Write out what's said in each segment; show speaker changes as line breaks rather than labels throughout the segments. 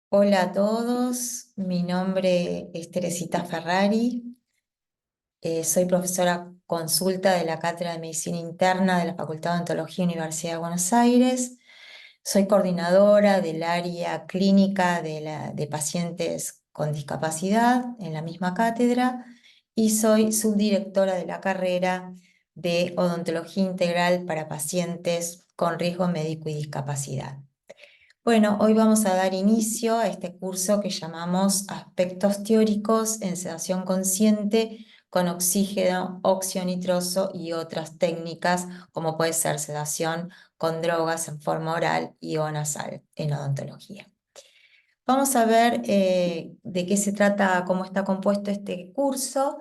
Hola a todos, mi nombre es Teresita Ferrari, soy profesora consulta de la Cátedra de Medicina Interna de la Facultad de Odontología Universidad de Buenos Aires, soy coordinadora del área clínica de pacientes con discapacidad en la misma cátedra y soy subdirectora de la carrera de Odontología Integral para pacientes con riesgo médico y discapacidad. Bueno, hoy vamos a dar inicio a este curso que llamamos Aspectos teóricos en sedación consciente con oxígeno, óxido nitroso y otras técnicas como puede ser sedación con drogas en forma oral y o nasal en odontología. Vamos a ver de qué se trata, cómo está compuesto este curso.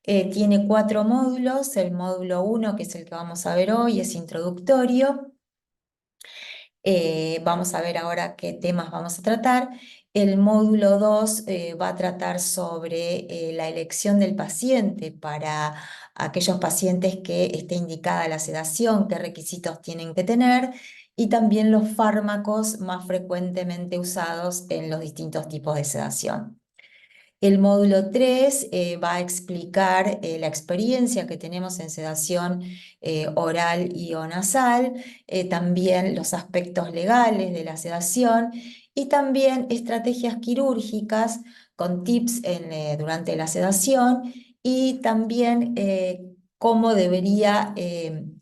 Tiene 4 módulos. El módulo 1, que es el que vamos a ver hoy, es introductorio. Vamos a ver ahora qué temas vamos a tratar. El módulo 2 va a tratar sobre la elección del paciente para aquellos pacientes que esté indicada la sedación, qué requisitos tienen que tener y también los fármacos más frecuentemente usados en los distintos tipos de sedación. El módulo 3 va a explicar la experiencia que tenemos en sedación oral y o nasal, también los aspectos legales de la sedación y también estrategias quirúrgicas con tips durante la sedación y también cómo debería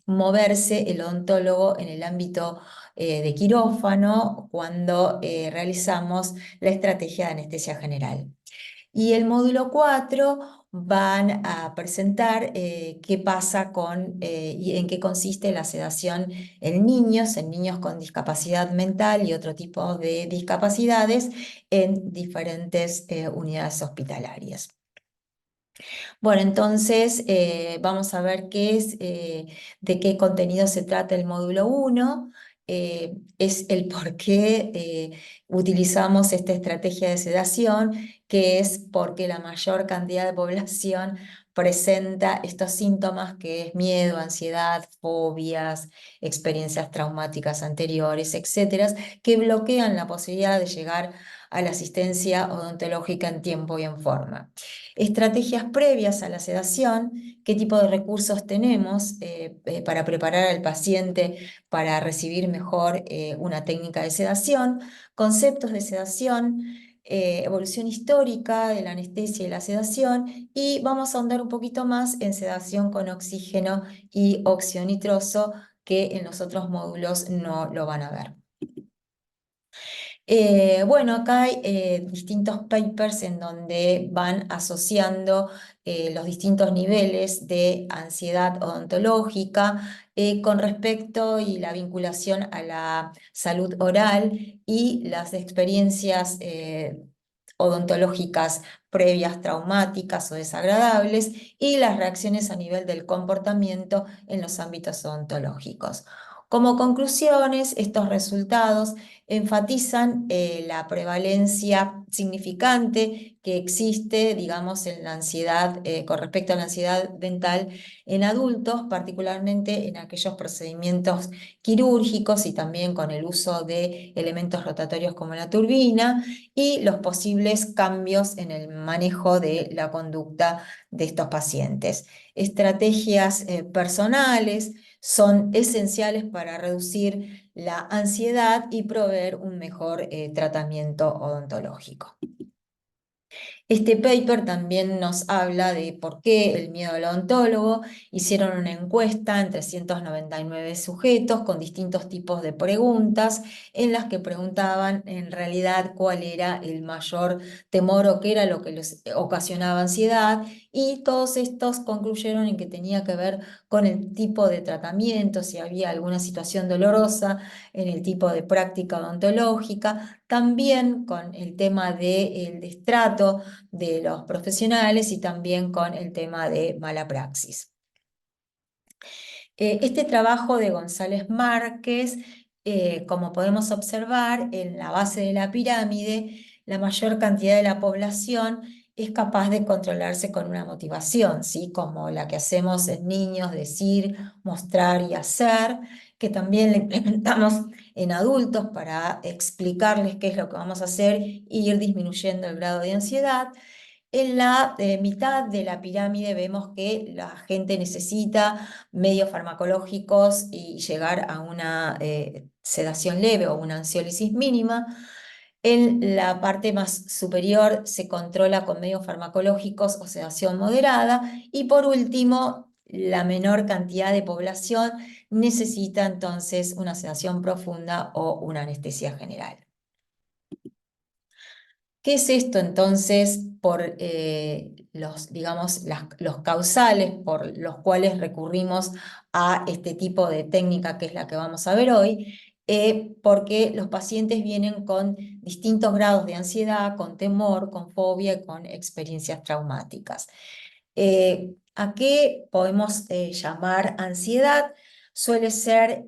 moverse el odontólogo en el ámbito de quirófano cuando realizamos la estrategia de anestesia general. Y el módulo 4 van a presentar qué pasa y en qué consiste la sedación en niños con discapacidad mental y otro tipo de discapacidades en diferentes unidades hospitalarias. Bueno, entonces vamos a ver de qué contenido se trata el módulo 1. Es el por qué utilizamos esta estrategia de sedación, que es porque la mayor cantidad de población presenta estos síntomas que es miedo, ansiedad, fobias, experiencias traumáticas anteriores, etcétera, que bloquean la posibilidad de llegar a la asistencia odontológica en tiempo y en forma. Estrategias previas a la sedación, qué tipo de recursos tenemos para preparar al paciente para recibir mejor una técnica de sedación, conceptos de sedación, evolución histórica de la anestesia y la sedación, y vamos a ahondar un poquito más en sedación con oxígeno y óxido nitroso, que en los otros módulos no lo van a ver. Bueno, acá hay distintos papers en donde van asociando los distintos niveles de ansiedad odontológica con respecto y la vinculación a la salud oral y las experiencias odontológicas previas traumáticas o desagradables y las reacciones a nivel del comportamiento en los ámbitos odontológicos. Como conclusiones, estos resultados enfatizan la prevalencia significante que existe, digamos, en la ansiedad, con respecto a la ansiedad dental en adultos, particularmente en aquellos procedimientos quirúrgicos y también con el uso de elementos rotatorios como la turbina y los posibles cambios en el manejo de la conducta de estos pacientes. Estrategias personales son esenciales para reducir la ansiedad y proveer un mejor tratamiento odontológico. Este paper también nos habla de por qué el miedo al odontólogo. Hicieron una encuesta en 399 sujetos con distintos tipos de preguntas en las que preguntaban en realidad cuál era el mayor temor o qué era lo que les ocasionaba ansiedad, y todos estos concluyeron en que tenía que ver con el tipo de tratamiento, si había alguna situación dolorosa en el tipo de práctica odontológica, también con el tema del destrato de los profesionales y también con el tema de mala praxis. Este trabajo de González Márquez, como podemos observar en la base de la pirámide, la mayor cantidad de la población es capaz de controlarse con una motivación, ¿sí? Como la que hacemos en niños, decir, mostrar y hacer, que también la implementamos en adultos para explicarles qué es lo que vamos a hacer e ir disminuyendo el grado de ansiedad. En la mitad de la pirámide vemos que la gente necesita medios farmacológicos y llegar a una sedación leve o una ansiólisis mínima. En la parte más superior se controla con medios farmacológicos o sedación moderada. Y por último, la menor cantidad de población necesita entonces una sedación profunda o una anestesia general. ¿Qué es esto entonces por digamos, los causales por los cuales recurrimos a este tipo de técnica que es la que vamos a ver hoy? Porque los pacientes vienen con distintos grados de ansiedad, con temor, con fobia y con experiencias traumáticas. ¿A qué podemos llamar ansiedad? Suele ser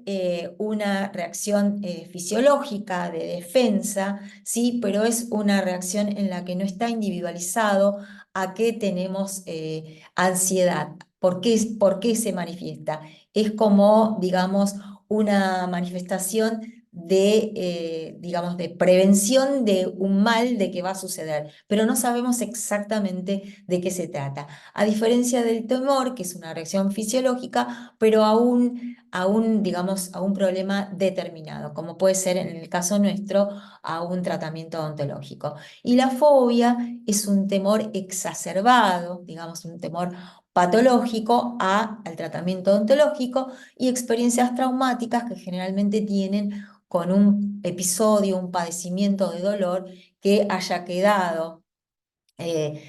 una reacción fisiológica de defensa, ¿sí? Pero es una reacción en la que no está individualizado a qué tenemos ansiedad. Por qué se manifiesta? Es como, digamos, una manifestación de, digamos, de prevención de un mal de que va a suceder, pero no sabemos exactamente de qué se trata. A diferencia del temor, que es una reacción fisiológica, pero digamos, a un problema determinado, como puede ser en el caso nuestro, a un tratamiento odontológico. Y la fobia es un temor exacerbado, digamos, un temor patológico al tratamiento odontológico y experiencias traumáticas que generalmente tienen con un episodio, un padecimiento de dolor que haya quedado eh,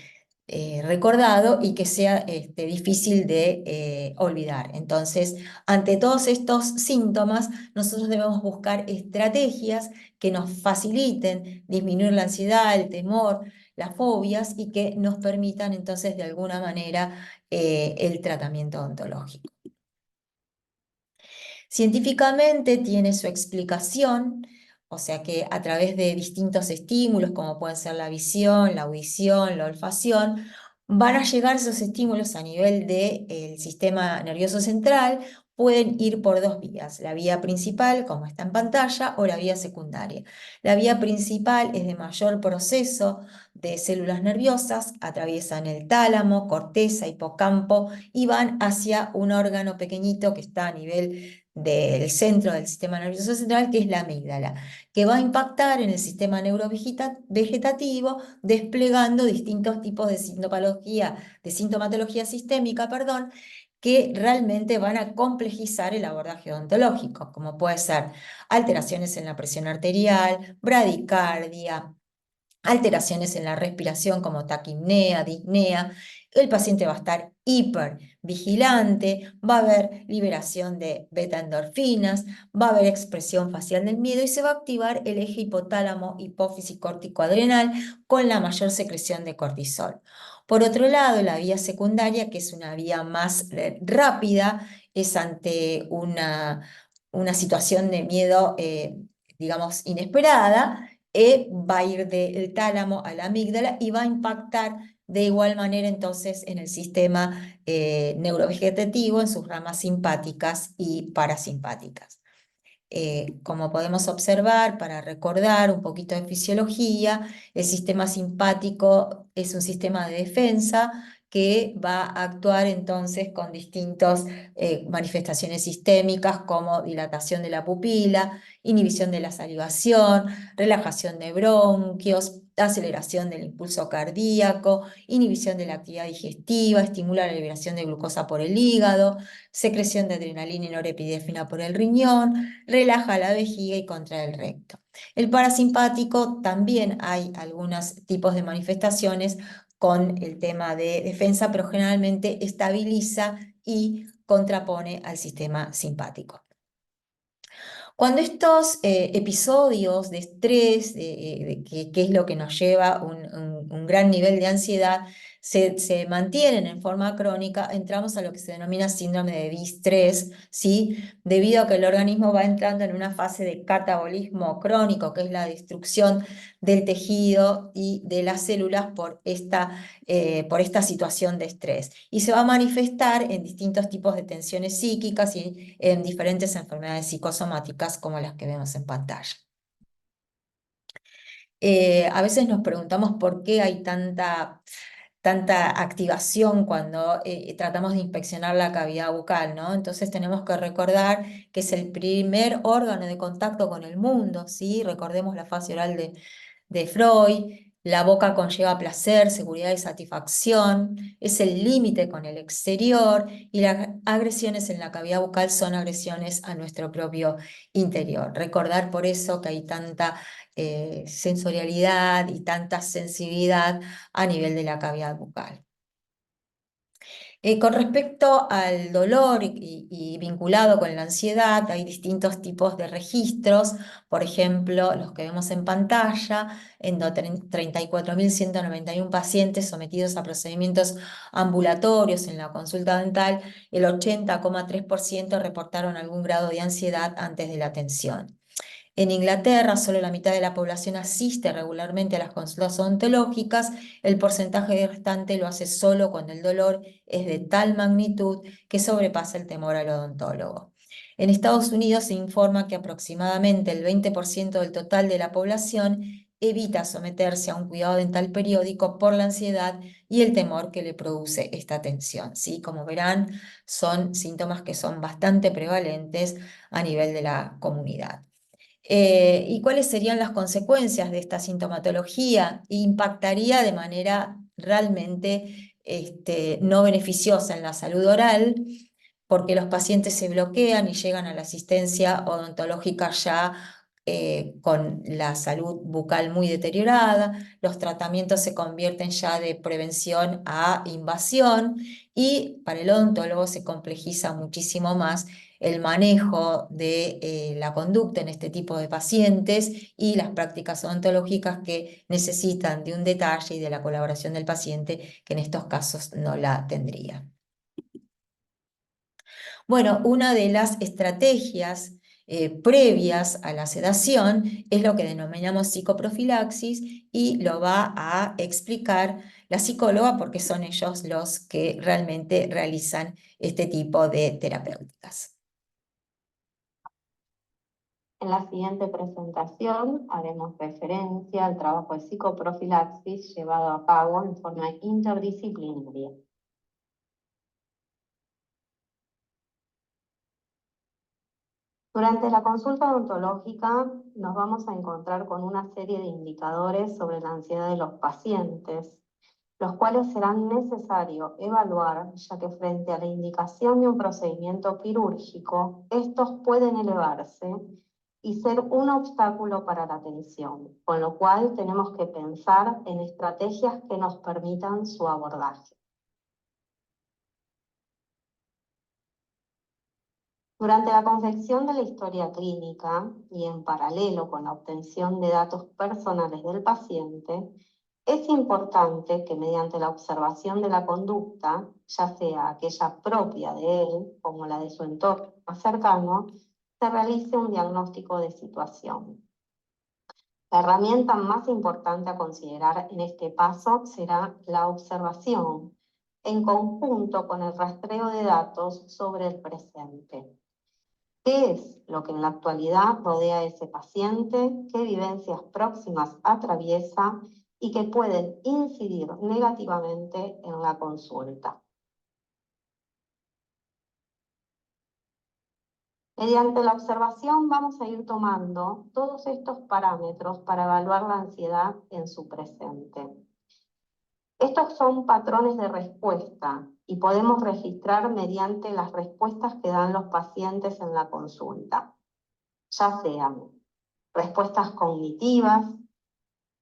recordado y que sea difícil de olvidar. Entonces, ante todos estos síntomas, nosotros debemos buscar estrategias que nos faciliten disminuir la ansiedad, el temor, las fobias y que nos permitan entonces de alguna manera el tratamiento odontológico. Científicamente tiene su explicación, o sea que a través de distintos estímulos, como pueden ser la visión, la audición, la olfacción, van a llegar esos estímulos a nivel del sistema nervioso central, pueden ir por dos vías, la vía principal, como está en pantalla, o la vía secundaria. La vía principal es de mayor proceso de células nerviosas, atraviesan el tálamo, corteza, hipocampo y van hacia un órgano pequeñito que está a nivel del centro del sistema nervioso central, que es la amígdala, que va a impactar en el sistema neurovegetativo, desplegando distintos tipos de sintomatología sistémica, perdón, que realmente van a complejizar el abordaje odontológico, como puede ser alteraciones en la presión arterial, bradicardia, alteraciones en la respiración como taquipnea, disnea. El paciente va a estar hipervigilante, va a haber liberación de beta-endorfinas, va a haber expresión facial del miedo y se va a activar el eje hipotálamo, hipófisis córtico-adrenal con la mayor secreción de cortisol. Por otro lado, la vía secundaria, que es una vía más rápida, es ante una situación de miedo, digamos, inesperada, va a ir del tálamo a la amígdala y va a impactar de igual manera entonces en el sistema neurovegetativo, en sus ramas simpáticas y parasimpáticas. Como podemos observar, para recordar un poquito de fisiología, el sistema simpático es un sistema de defensa que va a actuar entonces con distintas manifestaciones sistémicas como dilatación de la pupila, inhibición de la salivación, relajación de bronquios, aceleración del impulso cardíaco, inhibición de la actividad digestiva, estimula la liberación de glucosa por el hígado, secreción de adrenalina y norepinefrina por el riñón, relaja la vejiga y contrae el recto. El parasimpático también hay algunos tipos de manifestaciones con el tema de defensa, pero generalmente estabiliza y contrapone al sistema simpático. Cuando estos episodios de estrés, que es lo que nos lleva a un gran nivel de ansiedad, se mantienen en forma crónica, entramos a lo que se denomina síndrome de distrés, ¿sí? Debido a que el organismo va entrando en una fase de catabolismo crónico, que es la destrucción del tejido y de las células por esta situación de estrés. Y se va a manifestar en distintos tipos de tensiones psíquicas y en diferentes enfermedades psicosomáticas como las que vemos en pantalla. A veces nos preguntamos por qué hay tanta activación cuando tratamos de inspeccionar la cavidad bucal, ¿no? Entonces tenemos que recordar que es el primer órgano de contacto con el mundo, ¿sí? Recordemos la fase oral de Freud. La boca conlleva placer, seguridad y satisfacción, es el límite con el exterior y las agresiones en la cavidad bucal son agresiones a nuestro propio interior. Recordar por eso que hay tanta sensorialidad y tanta sensibilidad a nivel de la cavidad bucal. Con respecto al dolor y vinculado con la ansiedad, hay distintos tipos de registros, por ejemplo, los que vemos en pantalla, en 34.191 pacientes sometidos a procedimientos ambulatorios en la consulta dental, el 80,3% reportaron algún grado de ansiedad antes de la atención. En Inglaterra, solo la mitad de la población asiste regularmente a las consultas odontológicas, el porcentaje restante lo hace solo cuando el dolor es de tal magnitud que sobrepasa el temor al odontólogo. En Estados Unidos se informa que aproximadamente el 20% del total de la población evita someterse a un cuidado dental periódico por la ansiedad y el temor que le produce esta atención, ¿sí? Como verán, son síntomas que son bastante prevalentes a nivel de la comunidad. ¿Y cuáles serían las consecuencias de esta sintomatología? Impactaría de manera realmente no beneficiosa en la salud oral, porque los pacientes se bloquean y llegan a la asistencia odontológica ya con la salud bucal muy deteriorada, los tratamientos se convierten ya de prevención a invasión y para el odontólogo se complejiza muchísimo más el manejo de la conducta en este tipo de pacientes y las prácticas odontológicas que necesitan de un detalle y de la colaboración del paciente, que en estos casos no la tendría. Bueno, una de las estrategias previas a la sedación es lo que denominamos psicoprofilaxis y lo va a explicar la psicóloga porque son ellos los que realmente realizan este tipo de terapéuticas.
En la siguiente presentación haremos referencia al trabajo de psicoprofilaxis llevado a cabo en forma interdisciplinaria. Durante la consulta odontológica nos vamos a encontrar con una serie de indicadores sobre la ansiedad de los pacientes, los cuales serán necesarios evaluar, ya que frente a la indicación de un procedimiento quirúrgico, estos pueden elevarse y ser un obstáculo para la atención, con lo cual tenemos que pensar en estrategias que nos permitan su abordaje. Durante la confección de la historia clínica y en paralelo con la obtención de datos personales del paciente, es importante que mediante la observación de la conducta, ya sea aquella propia de él como la de su entorno más cercano, se realice un diagnóstico de situación. La herramienta más importante a considerar en este paso será la observación, en conjunto con el rastreo de datos sobre el presente. ¿Qué es lo que en la actualidad rodea a ese paciente? ¿Qué vivencias próximas atraviesa y que pueden incidir negativamente en la consulta? Mediante la observación vamos a ir tomando todos estos parámetros para evaluar la ansiedad en su presente. Estos son patrones de respuesta y podemos registrar mediante las respuestas que dan los pacientes en la consulta, ya sean respuestas cognitivas,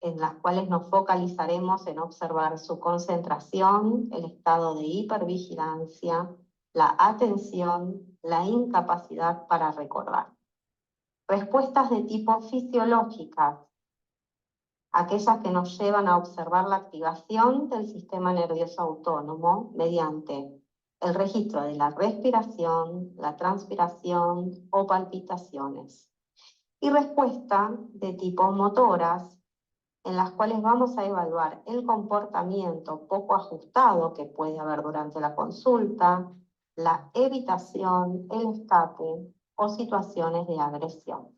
en las cuales nos focalizaremos en observar su concentración, el estado de hipervigilancia, la atención, la incapacidad para recordar. Respuestas de tipo fisiológicas, aquellas que nos llevan a observar la activación del sistema nervioso autónomo mediante el registro de la respiración, la transpiración o palpitaciones. Y respuesta de tipo motoras, en las cuales vamos a evaluar el comportamiento poco ajustado que puede haber durante la consulta, la evitación, el escape o situaciones de agresión.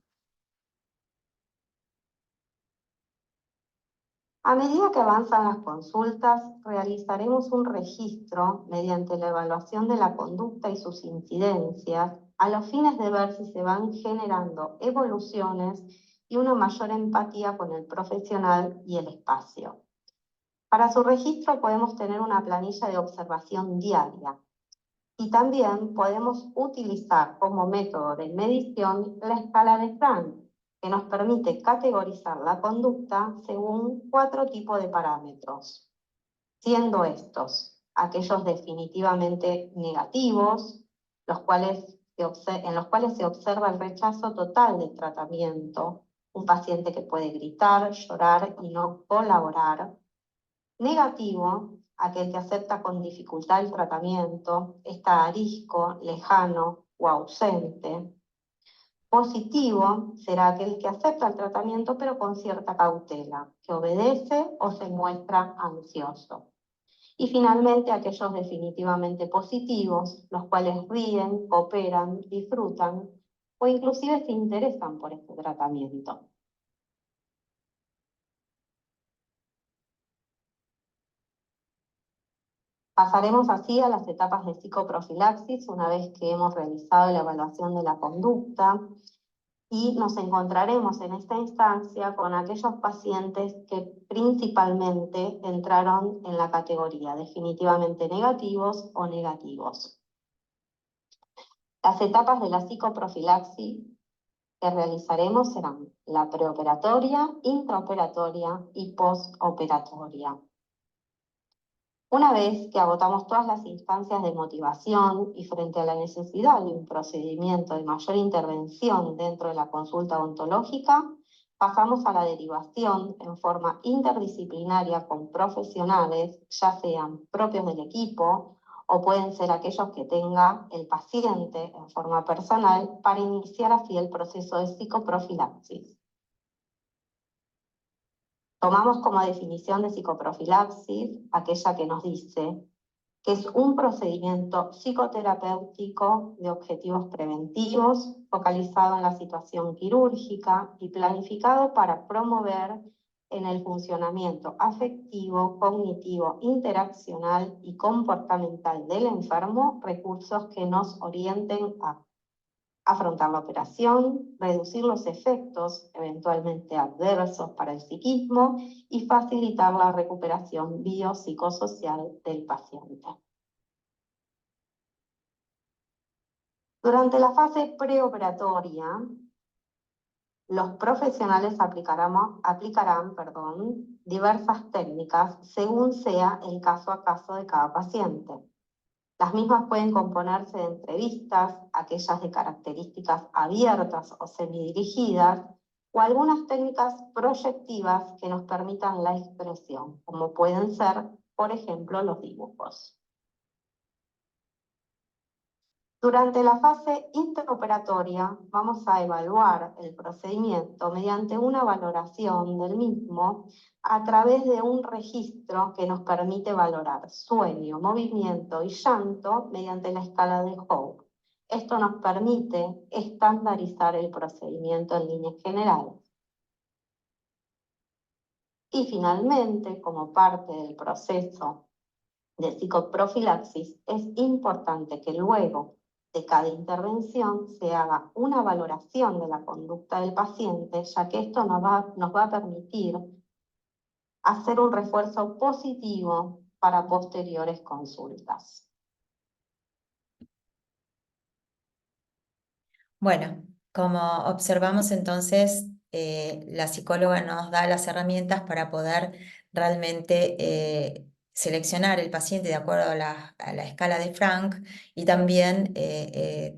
A medida que avanzan las consultas, realizaremos un registro mediante la evaluación de la conducta y sus incidencias, a los fines de ver si se van generando evoluciones y una mayor empatía con el profesional y el espacio. Para su registro podemos tener una planilla de observación diaria y también podemos utilizar como método de medición la escala de Frank, que nos permite categorizar la conducta según 4 tipos de parámetros, siendo estos aquellos definitivamente negativos, en los cuales se observa el rechazo total del tratamiento, un paciente que puede gritar, llorar y no colaborar. Negativo, aquel que acepta con dificultad el tratamiento, está arisco, lejano o ausente. Positivo será aquel que acepta el tratamiento pero con cierta cautela, que obedece o se muestra ansioso. Y finalmente aquellos definitivamente positivos, los cuales ríen, cooperan, disfrutan o inclusive se interesan por este tratamiento. Pasaremos así a las etapas de psicoprofilaxis una vez que hemos realizado la evaluación de la conducta y nos encontraremos en esta instancia con aquellos pacientes que principalmente entraron en la categoría definitivamente negativos o negativos. Las etapas de la psicoprofilaxis que realizaremos serán la preoperatoria, intraoperatoria y postoperatoria. Una vez que agotamos todas las instancias de motivación y frente a la necesidad de un procedimiento de mayor intervención dentro de la consulta odontológica, pasamos a la derivación en forma interdisciplinaria con profesionales, ya sean propios del equipo o pueden ser aquellos que tenga el paciente en forma personal para iniciar así el proceso de psicoprofilaxis. Tomamos como definición de psicoprofilaxis aquella que nos dice que es un procedimiento psicoterapéutico de objetivos preventivos, focalizado en la situación quirúrgica y planificado para promover en el funcionamiento afectivo, cognitivo, interaccional y comportamental del enfermo recursos que nos orienten a afrontar la operación, reducir los efectos eventualmente adversos para el psiquismo y facilitar la recuperación biopsicosocial del paciente. Durante la fase preoperatoria, los profesionales aplicarán diversas técnicas según sea el caso a caso de cada paciente. Las mismas pueden componerse de entrevistas, aquellas de características abiertas o semidirigidas, o algunas técnicas proyectivas que nos permitan la expresión, como pueden ser, por ejemplo, los dibujos. Durante la fase interoperatoria vamos a evaluar el procedimiento mediante una valoración del mismo a través de un registro que nos permite valorar sueño, movimiento y llanto mediante la escala de Howe. Esto nos permite estandarizar el procedimiento en líneas generales. Y finalmente, como parte del proceso de psicoprofilaxis, es importante que luego de cada intervención se haga una valoración de la conducta del paciente, ya que esto nos va a permitir hacer un refuerzo positivo para posteriores consultas.
Bueno, como observamos entonces, la psicóloga nos da las herramientas para poder realmente seleccionar el paciente de acuerdo a la escala de Frank y también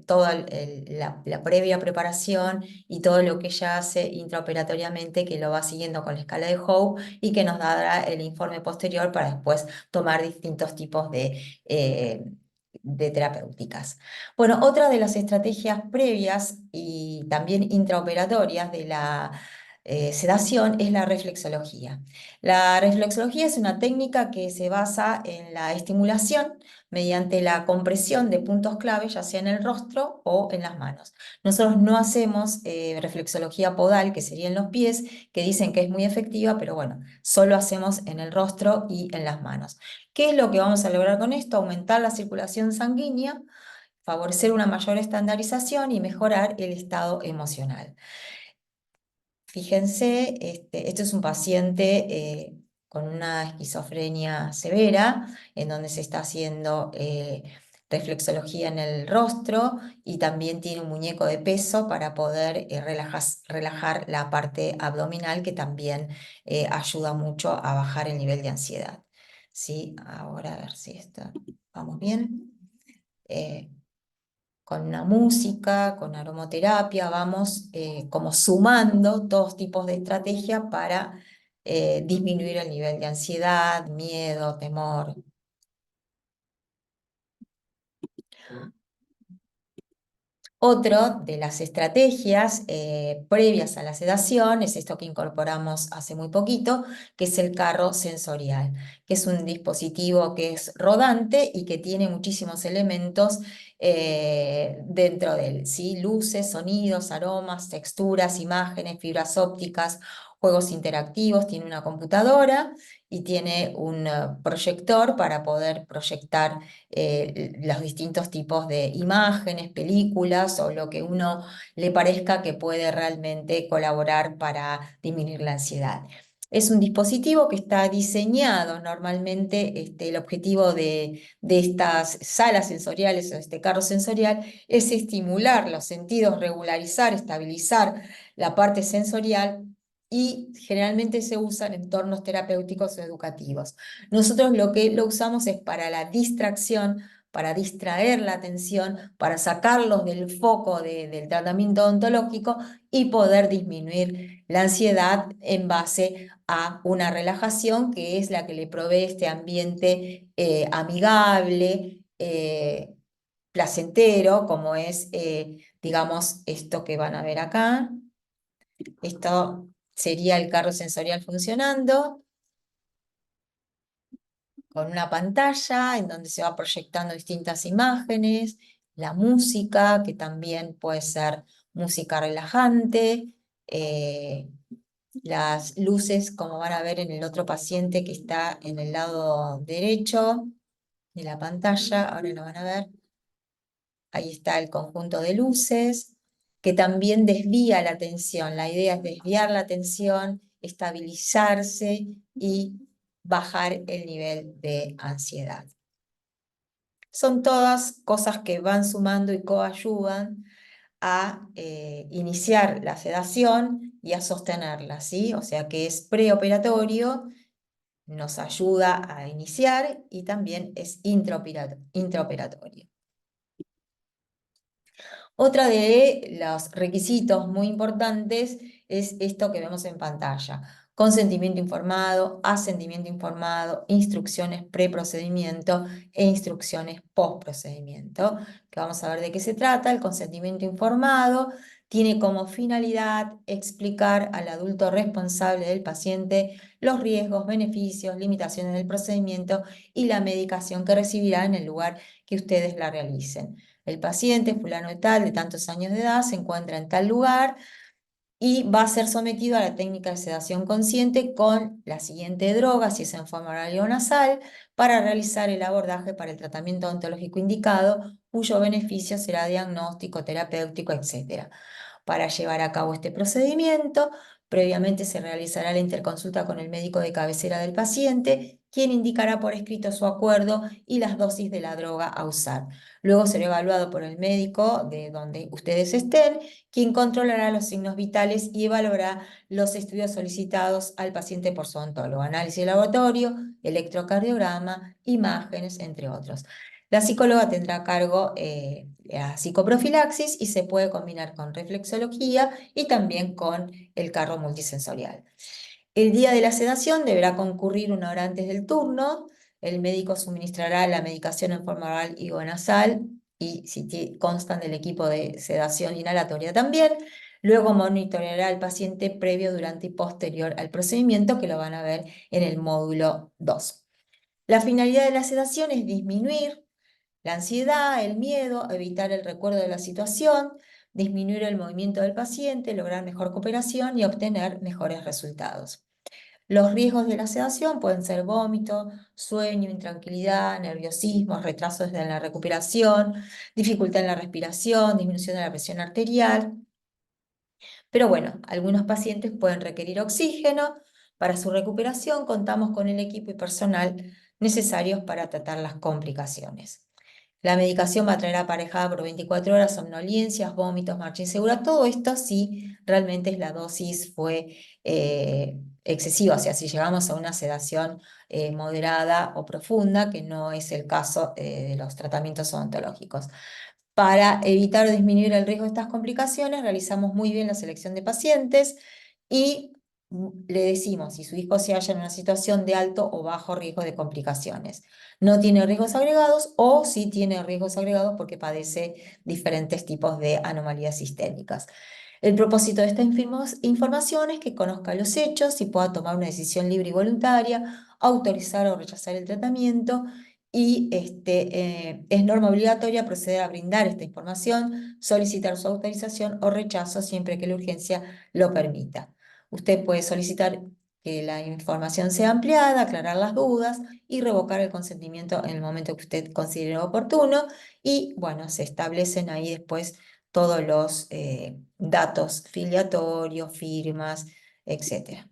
toda la previa preparación y todo lo que ella hace intraoperatoriamente que lo va siguiendo con la escala de Howe y que nos dará el informe posterior para después tomar distintos tipos de terapéuticas. Bueno, otra de las estrategias previas y también intraoperatorias de la sedación es la reflexología. La reflexología es una técnica que se basa en la estimulación mediante la compresión de puntos clave, ya sea en el rostro o en las manos. Nosotros no hacemos reflexología podal, que sería en los pies, que dicen que es muy efectiva, pero bueno, solo hacemos en el rostro y en las manos. ¿Qué es lo que vamos a lograr con esto? Aumentar la circulación sanguínea, favorecer una mayor estandarización y mejorar el estado emocional. Fíjense, este es un paciente con una esquizofrenia severa, en donde se está haciendo reflexología en el rostro y también tiene un muñeco de peso para poder relajar la parte abdominal, que también ayuda mucho a bajar el nivel de ansiedad. ¿Sí? Ahora a ver si vamos bien. Con una música, con aromoterapia, vamos como sumando todos tipos de estrategia para disminuir el nivel de ansiedad, miedo, temor. Otro de las estrategias previas a la sedación es esto que incorporamos hace muy poquito, que es el carro sensorial, que es un dispositivo que es rodante y que tiene muchísimos elementos dentro de él, ¿sí? Luces, sonidos, aromas, texturas, imágenes, fibras ópticas, juegos interactivos, tiene una computadora y tiene un proyector para poder proyectar los distintos tipos de imágenes, películas o lo que uno le parezca que puede realmente colaborar para disminuir la ansiedad. Es un dispositivo que está diseñado normalmente, el objetivo de estas salas sensoriales o este carro sensorial es estimular los sentidos, regularizar, estabilizar la parte sensorial y generalmente se usa en entornos terapéuticos o educativos. Nosotros lo que lo usamos es para la distracción, para distraer la atención, para sacarlos del foco del tratamiento odontológico y poder disminuir la ansiedad en base a una relajación que es la que le provee este ambiente amigable, placentero, como es, digamos, esto que van a ver acá. Esto sería el carro sensorial funcionando con una pantalla en donde se va proyectando distintas imágenes, la música, que también puede ser música relajante, las luces, como van a ver en el otro paciente que está en el lado derecho de la pantalla, ahora lo van a ver, ahí está el conjunto de luces, que también desvía la atención. La idea es desviar la atención, estabilizarse y bajar el nivel de ansiedad. Son todas cosas que van sumando y coayudan a iniciar la sedación y a sostenerla, ¿sí? O sea que es preoperatorio, nos ayuda a iniciar y también es intraoperatorio. Otra de los requisitos muy importantes es esto que vemos en pantalla: consentimiento informado, asentimiento informado, instrucciones preprocedimiento e instrucciones postprocedimiento, que vamos a ver de qué se trata. El consentimiento informado tiene como finalidad explicar al adulto responsable del paciente los riesgos, beneficios, limitaciones del procedimiento y la medicación que recibirá en el lugar que ustedes la realicen. El paciente fulano de tal, de tantos años de edad, se encuentra en tal lugar y va a ser sometido a la técnica de sedación consciente con la siguiente droga, si es en forma oral o nasal, para realizar el abordaje para el tratamiento odontológico indicado, cuyo beneficio será diagnóstico, terapéutico, etc. Para llevar a cabo este procedimiento, previamente se realizará la interconsulta con el médico de cabecera del paciente quien indicará por escrito su acuerdo y las dosis de la droga a usar. Luego será evaluado por el médico de donde ustedes estén, quien controlará los signos vitales y evaluará los estudios solicitados al paciente por su odontólogo, análisis de laboratorio, electrocardiograma, imágenes, entre otros. La psicóloga tendrá a cargo la psicoprofilaxis y se puede combinar con reflexología y también con el carro multisensorial. El día de la sedación deberá concurrir una hora antes del turno. El médico suministrará la medicación en forma oral y o nasal y si constan del equipo de sedación inhalatoria también. Luego monitoreará al paciente previo, durante y posterior al procedimiento, que lo van a ver en el módulo 2. La finalidad de la sedación es disminuir la ansiedad, el miedo, evitar el recuerdo de la situación, disminuir el movimiento del paciente, lograr mejor cooperación y obtener mejores resultados. Los riesgos de la sedación pueden ser vómito, sueño, intranquilidad, nerviosismo, retrasos en la recuperación, dificultad en la respiración, disminución de la presión arterial. Pero bueno, algunos pacientes pueden requerir oxígeno. Para su recuperación contamos con el equipo y personal necesarios para tratar las complicaciones. La medicación va a traer aparejada por 24 horas somnolencias, vómitos, marcha insegura, todo esto si realmente la dosis fue excesiva, o sea, si llegamos a una sedación moderada o profunda, que no es el caso de los tratamientos odontológicos. Para evitar o disminuir el riesgo de estas complicaciones, realizamos muy bien la selección de pacientes y le decimos si su hijo se halla en una situación de alto o bajo riesgo de complicaciones. No tiene riesgos agregados o sí tiene riesgos agregados porque padece diferentes tipos de anomalías sistémicas. El propósito de esta información es que conozca los hechos y pueda tomar una decisión libre y voluntaria, autorizar o rechazar el tratamiento y es norma obligatoria proceder a brindar esta información, solicitar su autorización o rechazo siempre que la urgencia lo permita. Usted puede solicitar que la información sea ampliada, aclarar las dudas y revocar el consentimiento en el momento que usted considere oportuno y bueno, se establecen ahí después todos los datos filiatorios, firmas, etcétera.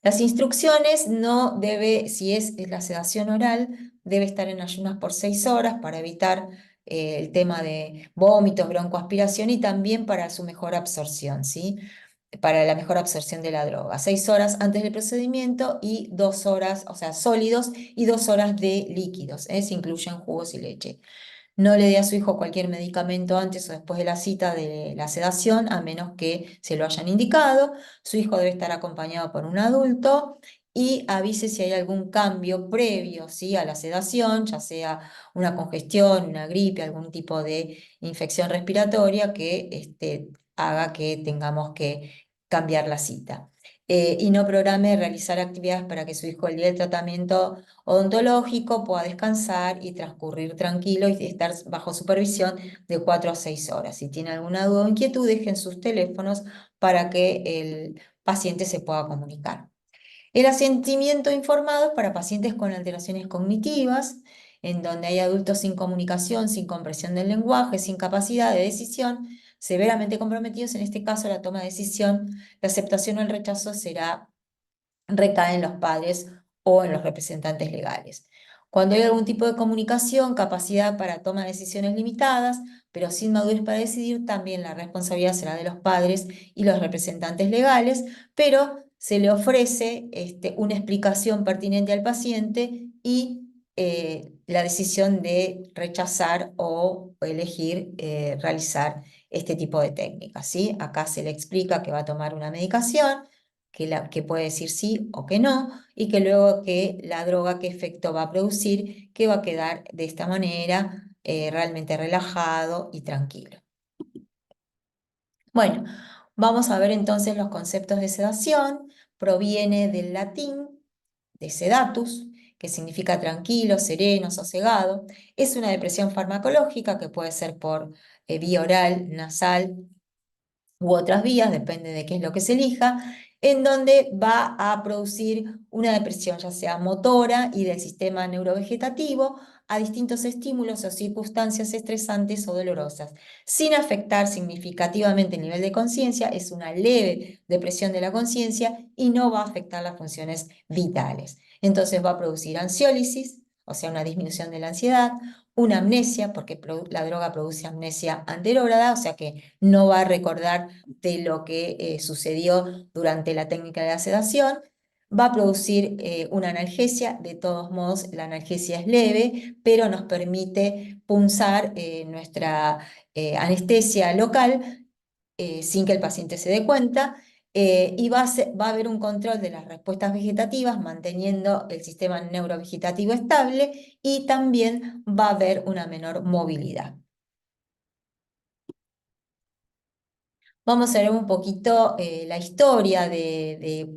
Las instrucciones no debe, si es la sedación oral, debe estar en ayunas por 6 horas para evitar el tema de vómitos, broncoaspiración y también para su mejor absorción, ¿sí? Para la mejor absorción de la droga. 6 horas antes del procedimiento y 2 horas, o sea, sólidos y 2 horas de líquidos, se incluyen jugos y leche. No le dé a su hijo cualquier medicamento antes o después de la cita de la sedación, a menos que se lo hayan indicado. Su hijo debe estar acompañado por un adulto y avise si hay algún cambio previo, ¿sí?, a la sedación, ya sea una congestión, una gripe, algún tipo de infección respiratoria que haga que tengamos que cambiar la cita. Y no programe realizar actividades para que su hijo el día del tratamiento odontológico pueda descansar y transcurrir tranquilo y estar bajo supervisión de 4 a 6 horas. Si tiene alguna duda o inquietud, dejen sus teléfonos para que el paciente se pueda comunicar. El asentimiento informado es para pacientes con alteraciones cognitivas, en donde hay adultos sin comunicación, sin comprensión del lenguaje, sin capacidad de decisión, severamente comprometidos. En este caso, la toma de decisión, la aceptación o el rechazo recae en los padres o en los representantes legales. Cuando hay algún tipo de comunicación, capacidad para toma de decisiones limitadas, pero sin madurez para decidir, también la responsabilidad será de los padres y los representantes legales, pero se le ofrece una explicación pertinente al paciente y la decisión de rechazar o elegir realizar este tipo de técnicas, ¿sí? Acá se le explica que va a tomar una medicación, que puede decir sí o que no, y que luego que la droga qué efecto va a producir, que va a quedar de esta manera realmente relajado y tranquilo. Bueno, vamos a ver entonces los conceptos de sedación. Proviene del latín de sedatus, que significa tranquilo, sereno, sosegado. Es una depresión farmacológica que puede ser por vía oral, nasal u otras vías, depende de qué es lo que se elija, en donde va a producir una depresión ya sea motora y del sistema neurovegetativo, a distintos estímulos o circunstancias estresantes o dolorosas, sin afectar significativamente el nivel de conciencia. Es una leve depresión de la conciencia y no va a afectar las funciones vitales. Entonces va a producir ansiólisis, o sea, una disminución de la ansiedad, una amnesia, porque la droga produce amnesia anterógrada, o sea que no va a recordar de lo que sucedió durante la técnica de la sedación. Va a producir una analgesia. De todos modos, la analgesia es leve, pero nos permite punzar nuestra anestesia local sin que el paciente se dé cuenta. Y va a haber un control de las respuestas vegetativas, manteniendo el sistema neurovegetativo estable, y también va a haber una menor movilidad. Vamos a ver un poquito la historia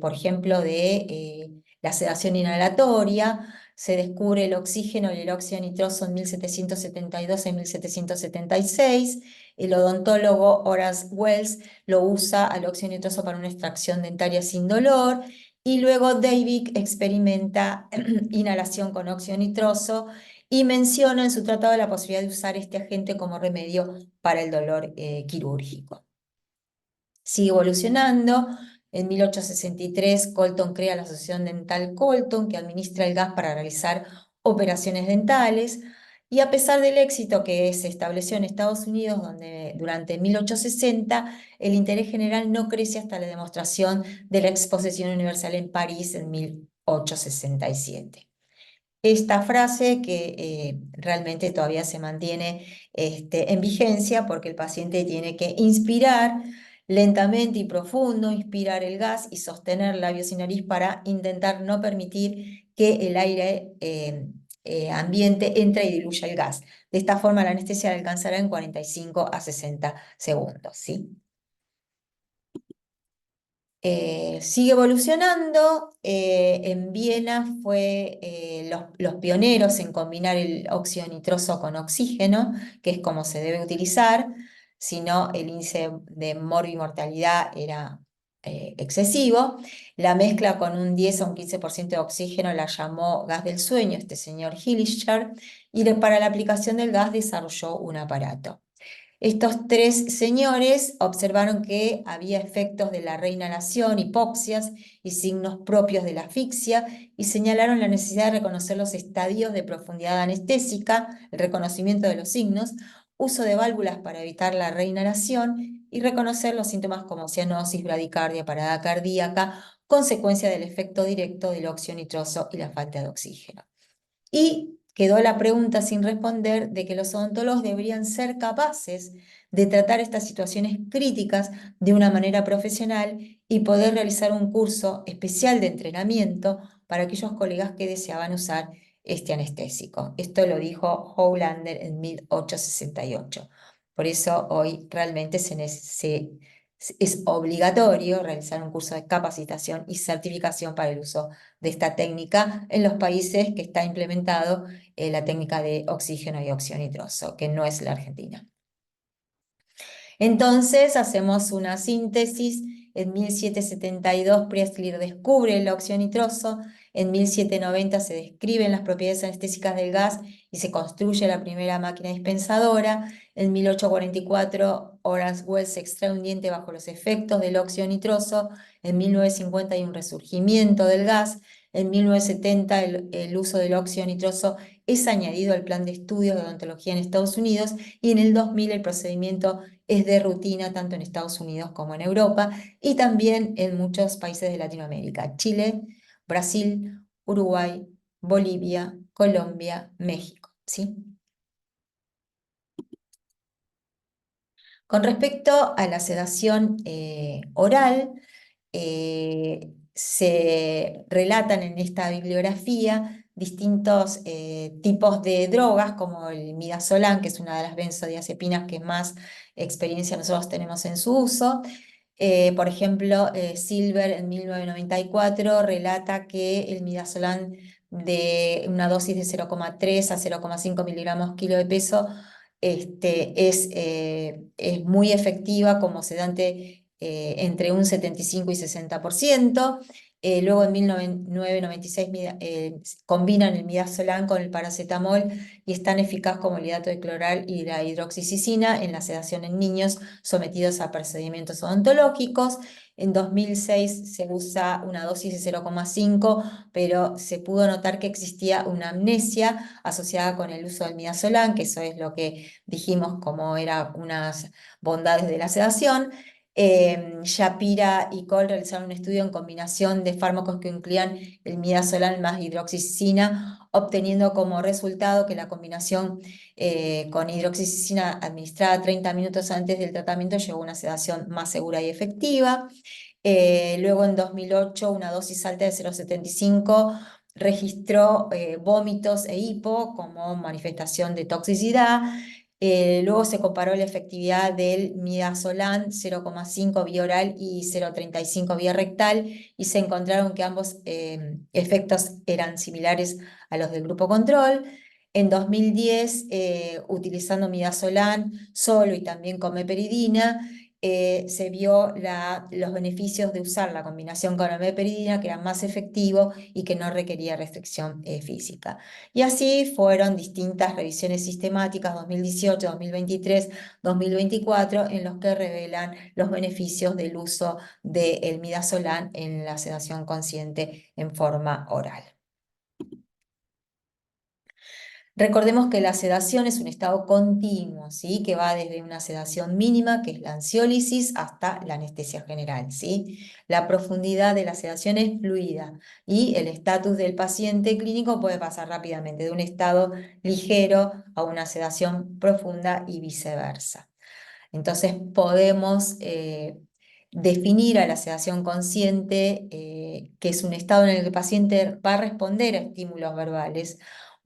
por ejemplo, de la sedación inhalatoria. Se descubre el oxígeno y el óxido nitroso en 1772 y 1776. El odontólogo Horace Wells lo usa al óxido nitroso para una extracción dentaria sin dolor. Y luego David experimenta inhalación con óxido nitroso y menciona en su tratado la posibilidad de usar este agente como remedio para el dolor quirúrgico. Sigue evolucionando. En 1863, Colton crea la Asociación Dental Colton, que administra el gas para realizar operaciones dentales. Y a pesar del éxito que se estableció en Estados Unidos, donde durante 1860 el interés general no crece hasta la demostración de la Exposición Universal en París en 1867. Esta frase que realmente todavía se mantiene en vigencia, porque el paciente tiene que inspirar lentamente y profundo, inspirar el gas y sostener labios y nariz para intentar no permitir que el aire ambiente entre y diluya el gas. De esta forma la anestesia alcanzará en 45 a 60 segundos, ¿sí? Sigue evolucionando. En Viena fue los pioneros en combinar el óxido nitroso con oxígeno, que es como se debe utilizar, si no el índice de morbimortalidad era excesivo. La mezcla con un 10 a un 15% de oxígeno la llamó gas del sueño este señor Hillicher, y para la aplicación del gas desarrolló un aparato. Estos tres señores observaron que había efectos de la reinhalación, hipoxias y signos propios de la asfixia, y señalaron la necesidad de reconocer los estadios de profundidad anestésica, el reconocimiento de los signos, uso de válvulas para evitar la reinhalación y reconocer los síntomas como cianosis, bradicardia, parada cardíaca, consecuencia del efecto directo del óxido nitroso y la falta de oxígeno. Y quedó la pregunta sin responder de que los odontólogos deberían ser capaces de tratar estas situaciones críticas de una manera profesional y poder realizar un curso especial de entrenamiento para aquellos colegas que deseaban usar este anestésico. Esto lo dijo Hollander en 1868. Por eso hoy realmente es obligatorio realizar un curso de capacitación y certificación para el uso de esta técnica en los países que está implementado la técnica de oxígeno y óxido nitroso, que no es la Argentina. Entonces hacemos una síntesis. En 1772 Priestley descubre el óxido nitroso. En 1790 se describen las propiedades anestésicas del gas y se construye la primera máquina dispensadora. En 1844 Horace Wells extrae un diente bajo los efectos del óxido nitroso. En 1950 hay un resurgimiento del gas. En 1970 el uso del óxido nitroso es añadido al plan de estudios de odontología en Estados Unidos, y en el 2000 el procedimiento es de rutina tanto en Estados Unidos como en Europa, y también en muchos países de Latinoamérica: Chile, Brasil, Uruguay, Bolivia, Colombia, México, ¿sí? Con respecto a la sedación oral, se relatan en esta bibliografía distintos tipos de drogas, como el midazolam, que es una de las benzodiazepinas que más experiencia nosotros tenemos en su uso. Por ejemplo, Silver en 1994 relata que el midazolam de una dosis de 0,3 a 0,5 miligramos kilo de peso es muy efectiva como sedante entre un 75 y 60%. Luego en 1996 combinan el midazolam con el paracetamol y es tan eficaz como el hidrato de cloral y la hidroxicicina en la sedación en niños sometidos a procedimientos odontológicos. En 2006 se usa una dosis de 0,5, pero se pudo notar que existía una amnesia asociada con el uso del midazolam, que eso es lo que dijimos como era unas bondades de la sedación. Shapira y Cole realizaron un estudio en combinación de fármacos que incluían el midazolam más hidroxicicina, obteniendo como resultado que la combinación con hidroxicicina administrada 30 minutos antes del tratamiento llevó a una sedación más segura y efectiva. Luego en 2008 una dosis alta de 0,75 registró vómitos e hipo como manifestación de toxicidad. Luego se comparó la efectividad del midazolam 0,5 vía oral y 0,35 vía rectal y se encontraron que ambos efectos eran similares a los del grupo control. En 2010, utilizando midazolam solo y también con meperidina, se vio los beneficios de usar la combinación con la meperidina, que era más efectivo y que no requería restricción física. Y así fueron distintas revisiones sistemáticas, 2018, 2023, 2024, en los que revelan los beneficios del uso del midazolam en la sedación consciente en forma oral. Recordemos que la sedación es un estado continuo, ¿sí? Que va desde una sedación mínima, que es la ansiólisis, hasta la anestesia general, ¿sí? La profundidad de la sedación es fluida y el estatus del paciente clínico puede pasar rápidamente de un estado ligero a una sedación profunda y viceversa. Entonces podemos definir a la sedación consciente, que es un estado en el que el paciente va a responder a estímulos verbales,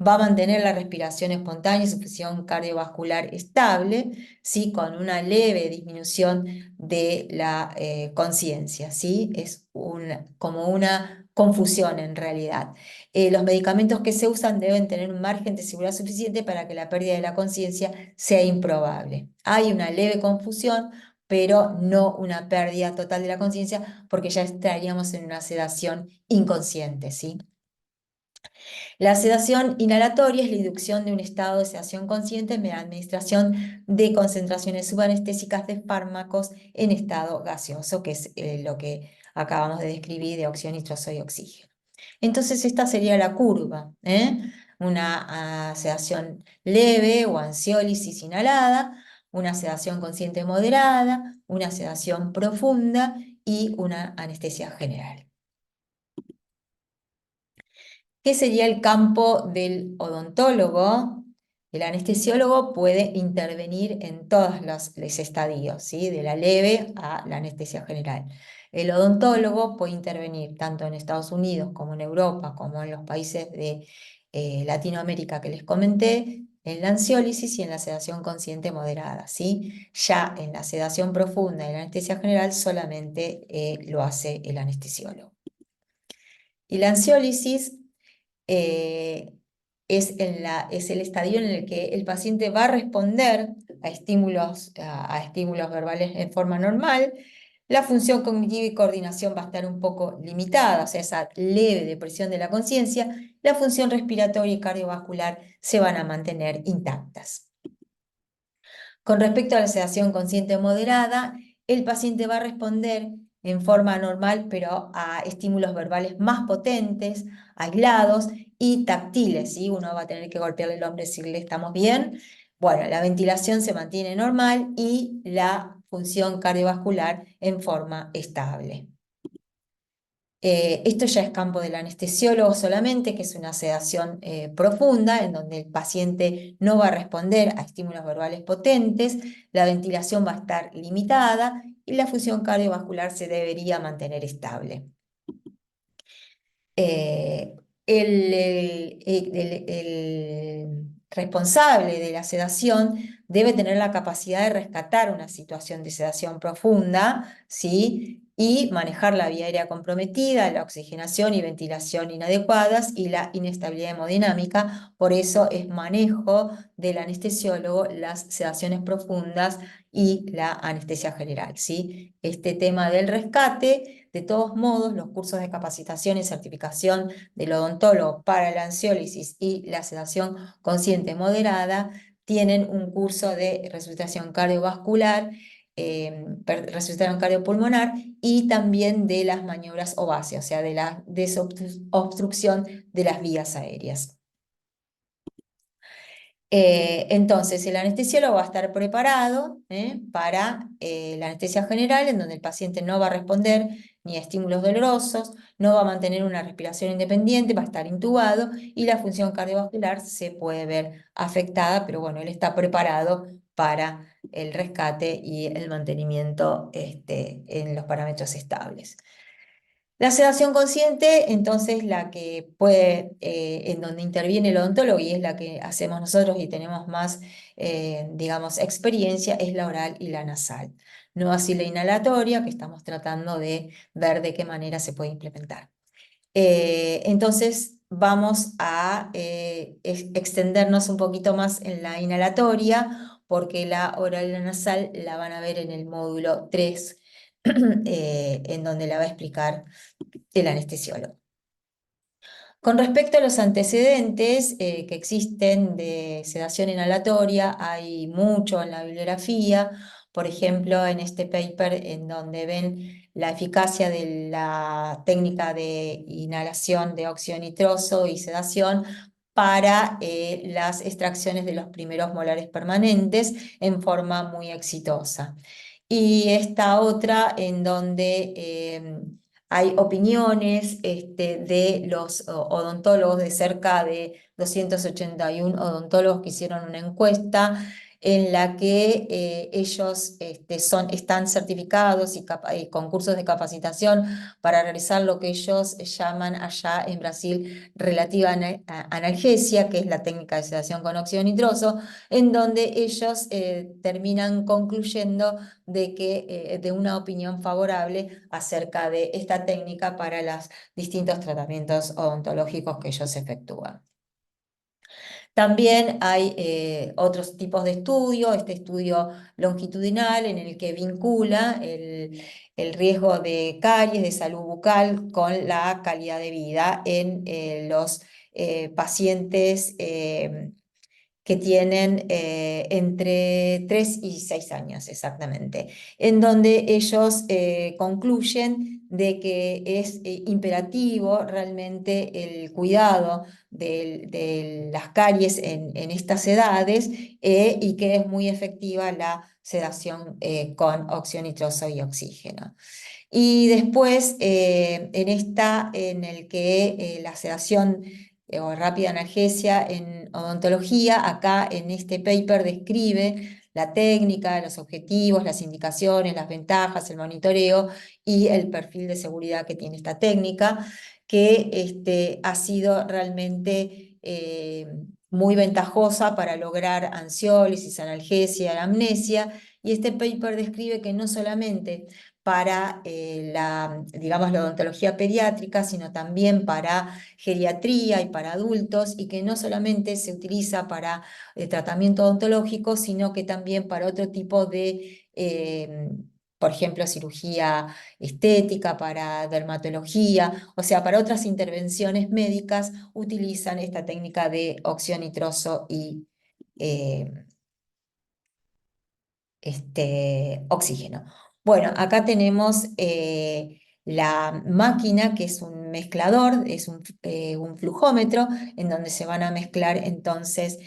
va a mantener la respiración espontánea y su función cardiovascular estable, ¿sí? Con una leve disminución de la conciencia, ¿sí? Es como una confusión en realidad. Los medicamentos que se usan deben tener un margen de seguridad suficiente para que la pérdida de la conciencia sea improbable. Hay una leve confusión, pero no una pérdida total de la conciencia, porque ya estaríamos en una sedación inconsciente, ¿sí? La sedación inhalatoria es la inducción de un estado de sedación consciente mediante la administración de concentraciones subanestésicas de fármacos en estado gaseoso, que es lo que acabamos de describir de óxido nitroso y oxígeno. Entonces esta sería la curva, ¿eh? Una sedación leve o ansiólisis inhalada, una sedación consciente moderada, una sedación profunda y una anestesia general. ¿Qué sería el campo del odontólogo? El anestesiólogo puede intervenir en todos los estadios, ¿sí? De la leve a la anestesia general. El odontólogo puede intervenir tanto en Estados Unidos como en Europa, como en los países de Latinoamérica que les comenté, en la ansiólisis y en la sedación consciente moderada, ¿sí? Ya en la sedación profunda y la anestesia general solamente lo hace el anestesiólogo. Y la ansiólisis eh, es el estadio en el que el paciente va a responder a estímulos verbales en forma normal. La función cognitiva y coordinación va a estar un poco limitada, o sea, esa leve depresión de la conciencia. La función respiratoria y cardiovascular se van a mantener intactas. Con respecto a la sedación consciente moderada, el paciente va a responder en forma normal, pero a estímulos verbales más potentes, aislados y táctiles, ¿sí? Uno va a tener que golpearle el hombro y decirle, ¿estamos bien? Bueno, la ventilación se mantiene normal y la función cardiovascular en forma estable. Esto ya es campo del anestesiólogo solamente, que es una sedación profunda, en donde el paciente no va a responder a estímulos verbales potentes, la ventilación va a estar limitada y la función cardiovascular se debería mantener estable. Eh, el responsable de la sedación debe tener la capacidad de rescatar una situación de sedación profunda, ¿sí? y manejar la vía aérea comprometida, la oxigenación y ventilación inadecuadas y la inestabilidad hemodinámica. Por eso es manejo del anestesiólogo las sedaciones profundas y la anestesia general, ¿sí? Este tema del rescate, de todos modos, los cursos de capacitación y certificación del odontólogo para la ansiólisis y la sedación consciente moderada tienen un curso de resucitación cardiovascular, resucitación cardiopulmonar y también de las maniobras OVACE, o sea, de la desobstrucción de las vías aéreas. Entonces, el anestesiólogo va a estar preparado para la anestesia general, en donde el paciente no va a responder ni a estímulos dolorosos, no va a mantener una respiración independiente, va a estar intubado y la función cardiovascular se puede ver afectada, pero bueno, él está preparado para el rescate y el mantenimiento en los parámetros estables. La sedación consciente, entonces, la que puede, en donde interviene el odontólogo y es la que hacemos nosotros y tenemos más, digamos, experiencia, es la oral y la nasal. No así la inhalatoria, que estamos tratando de ver de qué manera se puede implementar. Entonces, vamos a extendernos un poquito más en la inhalatoria, porque la oral y la nasal la van a ver en el módulo 3, en donde la va a explicar el anestesiólogo. Con respecto a los antecedentes que existen de sedación inhalatoria, hay mucho en la bibliografía. Por ejemplo, en este paper en donde ven la eficacia de la técnica de inhalación de óxido nitroso y sedación para las extracciones de los primeros molares permanentes en forma muy exitosa. Y esta otra en donde hay opiniones de los odontólogos, de cerca de 281 odontólogos que hicieron una encuesta en la que ellos están certificados y con cursos de capacitación para realizar lo que ellos llaman allá en Brasil relativa analgesia, que es la técnica de sedación con óxido nitroso, en donde ellos terminan concluyendo de una opinión favorable acerca de esta técnica para los distintos tratamientos odontológicos que ellos efectúan. También hay otros tipos de estudio, este estudio longitudinal en el que vincula el riesgo de caries, de salud bucal, con la calidad de vida en los pacientes que tienen entre 3 y 6 años exactamente, en donde ellos concluyen de que es imperativo realmente el cuidado de las caries en estas edades y que es muy efectiva la sedación con óxido nitroso y oxígeno. Y después, en el que la sedación o rápida analgesia en odontología, acá en este paper describe la técnica, los objetivos, las indicaciones, las ventajas, el monitoreo y el perfil de seguridad que tiene esta técnica, que ha sido realmente muy ventajosa para lograr ansiólisis, analgesia, amnesia, y este paper describe que no solamente para digamos, la odontología pediátrica, sino también para geriatría y para adultos, y que no solamente se utiliza para tratamiento odontológico, sino que también para otro tipo de, por ejemplo, cirugía estética, para dermatología, o sea, para otras intervenciones médicas utilizan esta técnica de óxido nitroso y oxígeno. Bueno, acá tenemos la máquina, que es un mezclador, es un flujómetro, en donde se van a mezclar entonces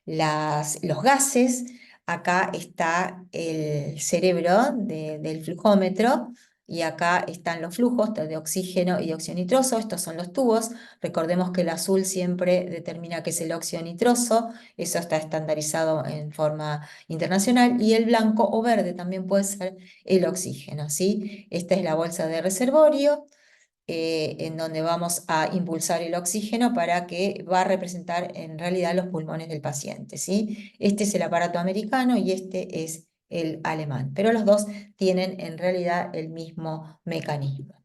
los gases. Acá está el cerebro del flujómetro. Y acá están los flujos de oxígeno y óxido nitroso. Estos son los tubos. Recordemos que el azul siempre determina que es el óxido nitroso. Eso está estandarizado en forma internacional, y el blanco o verde también puede ser el oxígeno, ¿sí? Esta es la bolsa de reservorio, en donde vamos a impulsar el oxígeno para que va a representar en realidad los pulmones del paciente, ¿sí? Este es el aparato americano y este es el alemán, pero los dos tienen en realidad el mismo mecanismo.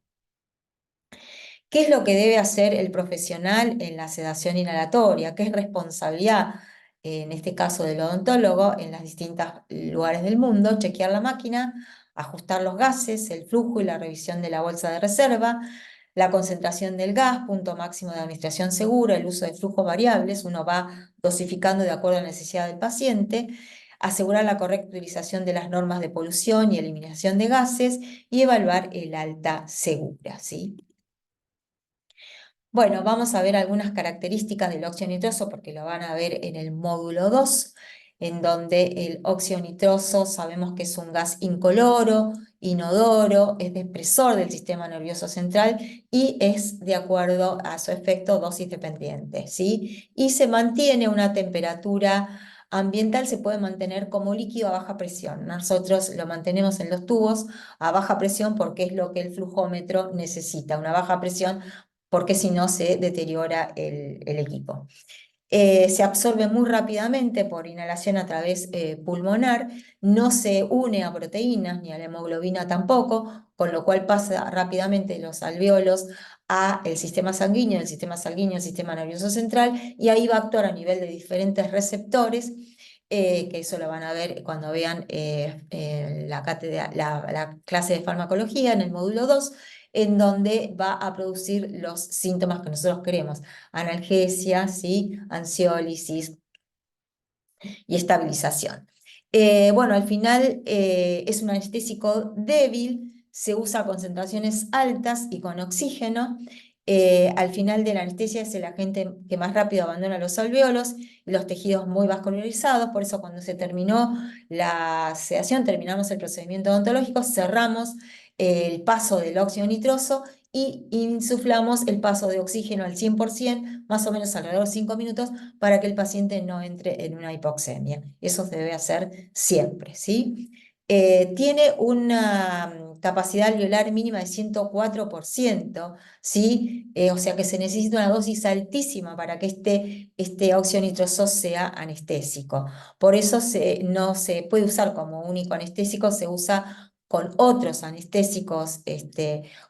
¿Qué es lo que debe hacer el profesional en la sedación inhalatoria? ¿Qué es responsabilidad, en este caso del odontólogo, en los distintos lugares del mundo? Chequear la máquina, ajustar los gases, el flujo y la revisión de la bolsa de reserva, la concentración del gas, punto máximo de administración segura, el uso de flujos variables, uno va dosificando de acuerdo a la necesidad del paciente, asegurar la correcta utilización de las normas de polución y eliminación de gases y evaluar el alta segura, ¿sí? Bueno, vamos a ver algunas características del óxido nitroso porque lo van a ver en el módulo 2, en donde el óxido nitroso sabemos que es un gas incoloro, inodoro, es depresor del sistema nervioso central y es, de acuerdo a su efecto, dosis dependiente, ¿sí? Y se mantiene a una temperatura ambiental, se puede mantener como líquido a baja presión. Nosotros lo mantenemos en los tubos a baja presión porque es lo que el flujómetro necesita, una baja presión porque si no se deteriora el equipo. Se absorbe muy rápidamente por inhalación a través pulmonar, no se une a proteínas ni a la hemoglobina tampoco, con lo cual pasa rápidamente de los alvéolos a el sistema sanguíneo, del sistema sanguíneo al sistema nervioso central, y ahí va a actuar a nivel de diferentes receptores, que eso lo van a ver cuando vean la clase de farmacología en el módulo 2, en donde va a producir los síntomas que nosotros queremos: analgesia, ¿sí? Ansiólisis y estabilización. Bueno, al final es un anestésico débil, se usa a concentraciones altas y con oxígeno. Al final de la anestesia es el agente que más rápido abandona los alvéolos y los tejidos muy vascularizados. Por eso cuando se terminó la sedación, terminamos el procedimiento odontológico, cerramos el paso del óxido nitroso y insuflamos el paso de oxígeno al 100%, más o menos alrededor de 5 minutos, para que el paciente no entre en una hipoxemia. Eso se debe hacer siempre, ¿sí? Tiene una capacidad alveolar mínima de 104%, ¿sí? O sea que se necesita una dosis altísima para que este óxido nitroso sea anestésico. Por eso no se puede usar como único anestésico, se usa con otros anestésicos,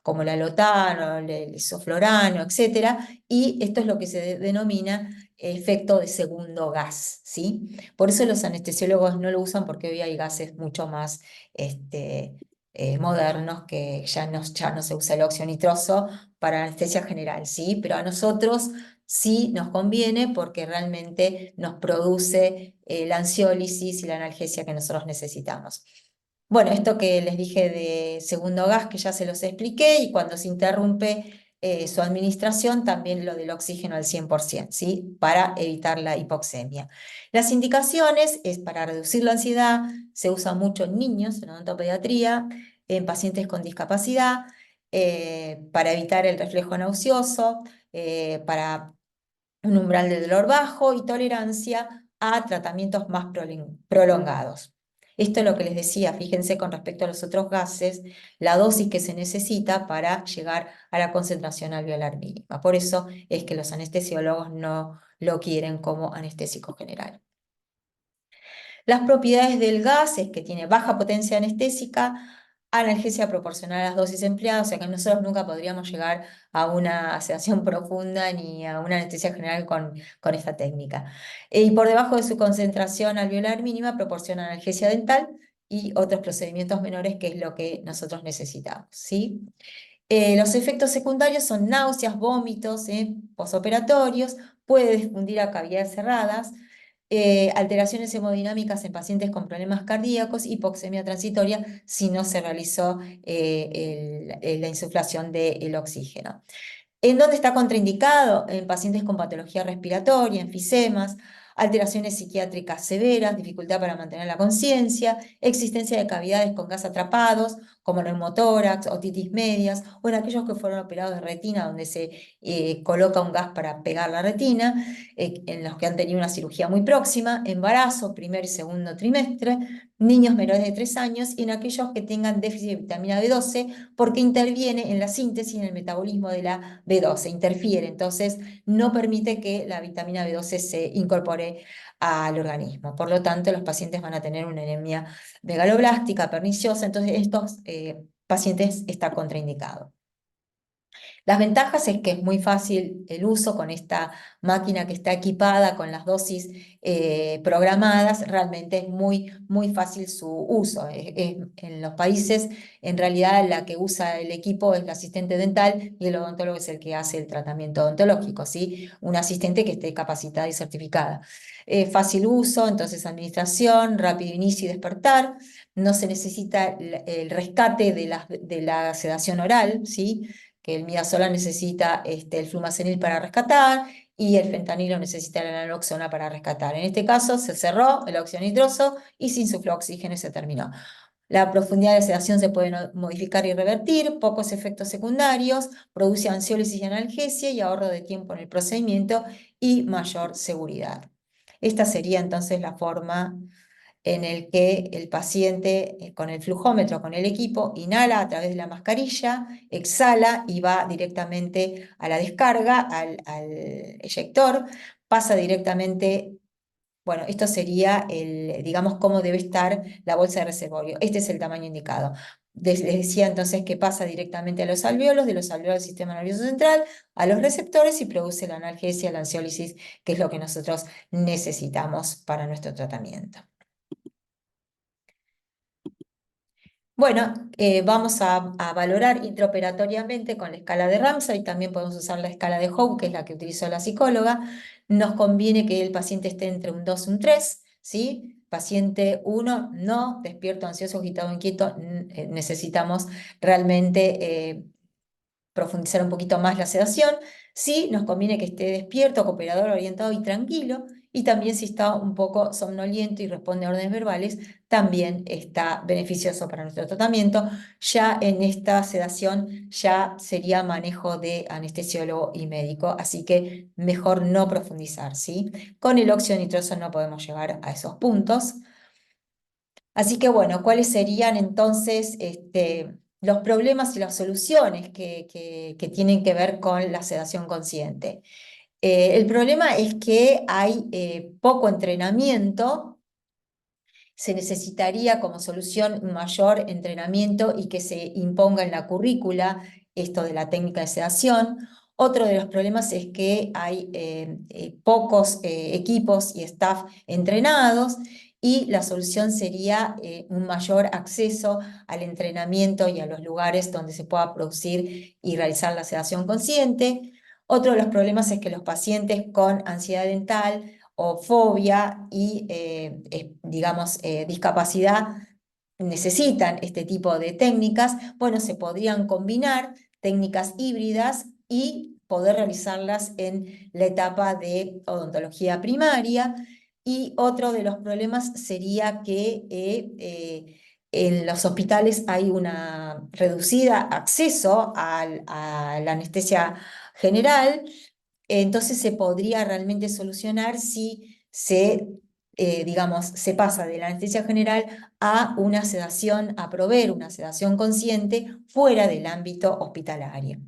como el alotano, el isoflorano, etcétera, y esto es lo que se denomina efecto de segundo gas, ¿sí? Por eso los anestesiólogos no lo usan, porque hoy hay gases mucho más modernos, que ya no se usa el óxido nitroso para anestesia general, ¿sí? Pero a nosotros sí nos conviene porque realmente nos produce la ansiólisis y la analgesia que nosotros necesitamos. Bueno, esto que les dije de segundo gas, que ya se los expliqué, y cuando se interrumpe su administración, también lo del oxígeno al 100%, ¿sí? Para evitar la hipoxemia. Las indicaciones es para reducir la ansiedad, se usa mucho en niños, en odontopediatría, en pacientes con discapacidad, para evitar el reflejo nauseoso, para un umbral de dolor bajo y tolerancia a tratamientos más prolongados. Esto es lo que les decía, fíjense con respecto a los otros gases, la dosis que se necesita para llegar a la concentración alveolar mínima. Por eso es que los anestesiólogos no lo quieren como anestésico general. Las propiedades del gas es que tiene baja potencia anestésica, analgesia proporcional a las dosis empleadas, o sea que nosotros nunca podríamos llegar a una sedación profunda ni a una anestesia general con esta técnica. Y por debajo de su concentración alveolar mínima proporciona analgesia dental y otros procedimientos menores, que es lo que nosotros necesitamos, ¿sí? Los efectos secundarios son náuseas, vómitos posoperatorios, puede difundir a cavidades cerradas, alteraciones hemodinámicas en pacientes con problemas cardíacos, hipoxemia transitoria si no se realizó la insuflación del oxígeno. ¿En dónde está contraindicado? En pacientes con patología respiratoria, enfisemas, alteraciones psiquiátricas severas, dificultad para mantener la conciencia, existencia de cavidades con gas atrapados, como neumotórax, otitis medias, o en aquellos que fueron operados de retina, donde se coloca un gas para pegar la retina, en los que han tenido una cirugía muy próxima, embarazo, primer y segundo trimestre, niños menores de 3 años y en aquellos que tengan déficit de vitamina B12, porque interviene en la síntesis y en el metabolismo de la B12, interfiere, entonces no permite que la vitamina B12 se incorpore al organismo. Por lo tanto, los pacientes van a tener una anemia megaloblástica, perniciosa, entonces estos pacientes está contraindicado. Las ventajas es que es muy fácil el uso con esta máquina que está equipada con las dosis programadas, realmente es muy fácil su uso. En los países, en realidad, la que usa el equipo es la asistente dental y el odontólogo es el que hace el tratamiento odontológico, ¿sí? Un asistente que esté capacitada y certificada. Fácil uso, entonces administración, rápido inicio y despertar. No se necesita el rescate de la sedación oral, ¿sí? Que el midazolam necesita el flumazenil para rescatar y el fentanilo necesita la naloxona para rescatar. En este caso se cerró el óxido nitroso y sin oxígeno se terminó. La profundidad de sedación se puede modificar y revertir, pocos efectos secundarios, produce ansiólisis y analgesia y ahorro de tiempo en el procedimiento y mayor seguridad. Esta sería entonces la forma en el que el paciente con el flujómetro, con el equipo, inhala a través de la mascarilla, exhala y va directamente a la descarga, al eyector, pasa directamente. Bueno, esto sería digamos, cómo debe estar la bolsa de reservorio. Este es el tamaño indicado. Les decía entonces que pasa directamente a los alvéolos, de los alvéolos del sistema nervioso central, a los receptores y produce la analgesia, la ansiólisis, que es lo que nosotros necesitamos para nuestro tratamiento. Bueno, vamos a valorar intraoperatoriamente con la escala de Ramsay, también podemos usar la escala de Howe, que es la que utilizó la psicóloga. Nos conviene que el paciente esté entre un 2 y un 3, ¿sí? Paciente 1, no, despierto, ansioso, agitado, inquieto, necesitamos realmente profundizar un poquito más la sedación. Sí, nos conviene que esté despierto, cooperador, orientado y tranquilo. Y también si está un poco somnoliento y responde a órdenes verbales, también está beneficioso para nuestro tratamiento. Ya en esta sedación ya sería manejo de anestesiólogo y médico, así que mejor no profundizar, ¿sí? Con el óxido nitroso no podemos llegar a esos puntos. Así que bueno, ¿cuáles serían entonces los problemas y las soluciones que tienen que ver con la sedación consciente? El problema es que hay poco entrenamiento. Se necesitaría como solución un mayor entrenamiento y que se imponga en la currícula esto de la técnica de sedación. Otro de los problemas es que hay pocos equipos y staff entrenados y la solución sería un mayor acceso al entrenamiento y a los lugares donde se pueda producir y realizar la sedación consciente. Otro de los problemas es que los pacientes con ansiedad dental o fobia y, digamos, discapacidad necesitan este tipo de técnicas, bueno, se podrían combinar técnicas híbridas y poder realizarlas en la etapa de odontología primaria. Y otro de los problemas sería que en los hospitales hay una reducida acceso a la anestesia general, entonces se podría realmente solucionar si digamos, se pasa de la anestesia general a una sedación, a proveer una sedación consciente fuera del ámbito hospitalario.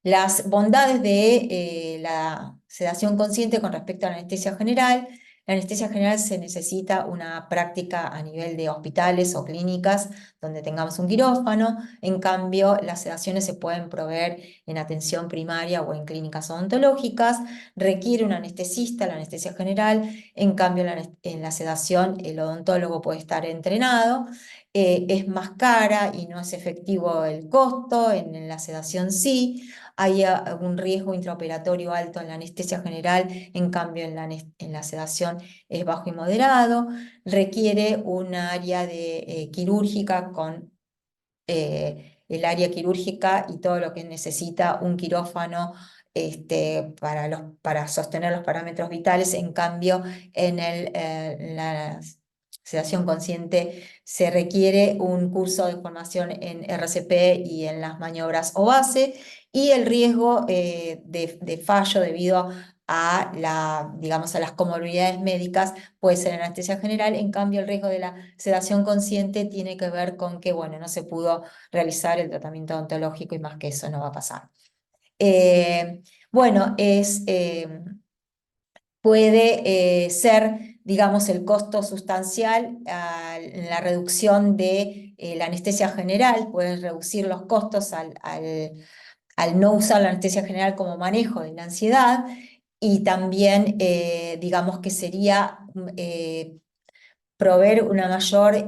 Las bondades de la sedación consciente con respecto a la anestesia general. La anestesia general se necesita una práctica a nivel de hospitales o clínicas donde tengamos un quirófano. En cambio, las sedaciones se pueden proveer en atención primaria o en clínicas odontológicas. Requiere un anestesista la anestesia general. En cambio, en la sedación el odontólogo puede estar entrenado. Es más cara y no es efectivo el costo. En la sedación sí. Hay un riesgo intraoperatorio alto en la anestesia general, en cambio en la sedación es bajo y moderado. Requiere un área quirúrgica con el área quirúrgica y todo lo que necesita un quirófano para sostener los parámetros vitales. En cambio, en sedación consciente se requiere un curso de formación en RCP y en las maniobras o base, y el riesgo de fallo debido a digamos, a las comorbilidades médicas puede ser en anestesia general. En cambio, el riesgo de la sedación consciente tiene que ver con que, bueno, no se pudo realizar el tratamiento odontológico y más que eso no va a pasar. Bueno, puede ser, digamos, el costo sustancial en la reducción de la anestesia general, pueden reducir los costos al no usar la anestesia general como manejo de la ansiedad, y también, digamos, que sería proveer una mayor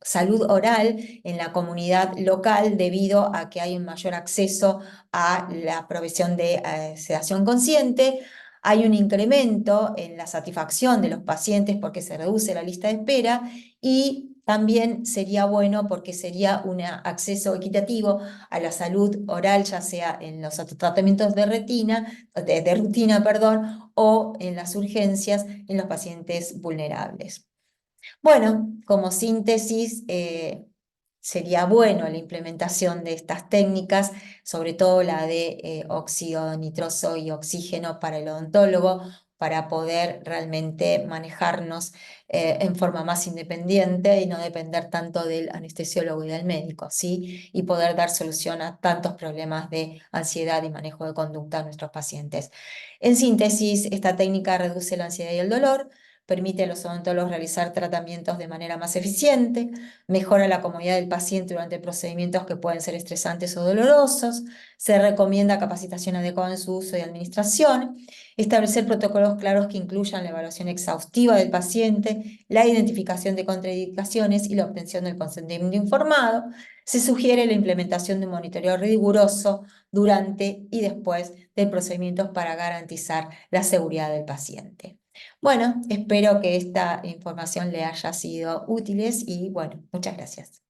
salud oral en la comunidad local debido a que hay un mayor acceso a la provisión de sedación consciente. Hay un incremento en la satisfacción de los pacientes porque se reduce la lista de espera, y también sería bueno porque sería un acceso equitativo a la salud oral, ya sea en los tratamientos de rutina, perdón, o en las urgencias en los pacientes vulnerables. Bueno, como síntesis, sería bueno la implementación de estas técnicas, sobre todo la de óxido nitroso y oxígeno para el odontólogo, para poder realmente manejarnos en forma más independiente y no depender tanto del anestesiólogo y del médico, ¿sí? Y poder dar solución a tantos problemas de ansiedad y manejo de conducta a nuestros pacientes. En síntesis, esta técnica reduce la ansiedad y el dolor, permite a los odontólogos realizar tratamientos de manera más eficiente, mejora la comodidad del paciente durante procedimientos que pueden ser estresantes o dolorosos, se recomienda capacitación adecuada en su uso y administración, establecer protocolos claros que incluyan la evaluación exhaustiva del paciente, la identificación de contraindicaciones y la obtención del consentimiento informado. Se sugiere la implementación de un monitoreo riguroso durante y después del procedimiento para garantizar la seguridad del paciente. Bueno, espero que esta información le haya sido útil y bueno, muchas gracias.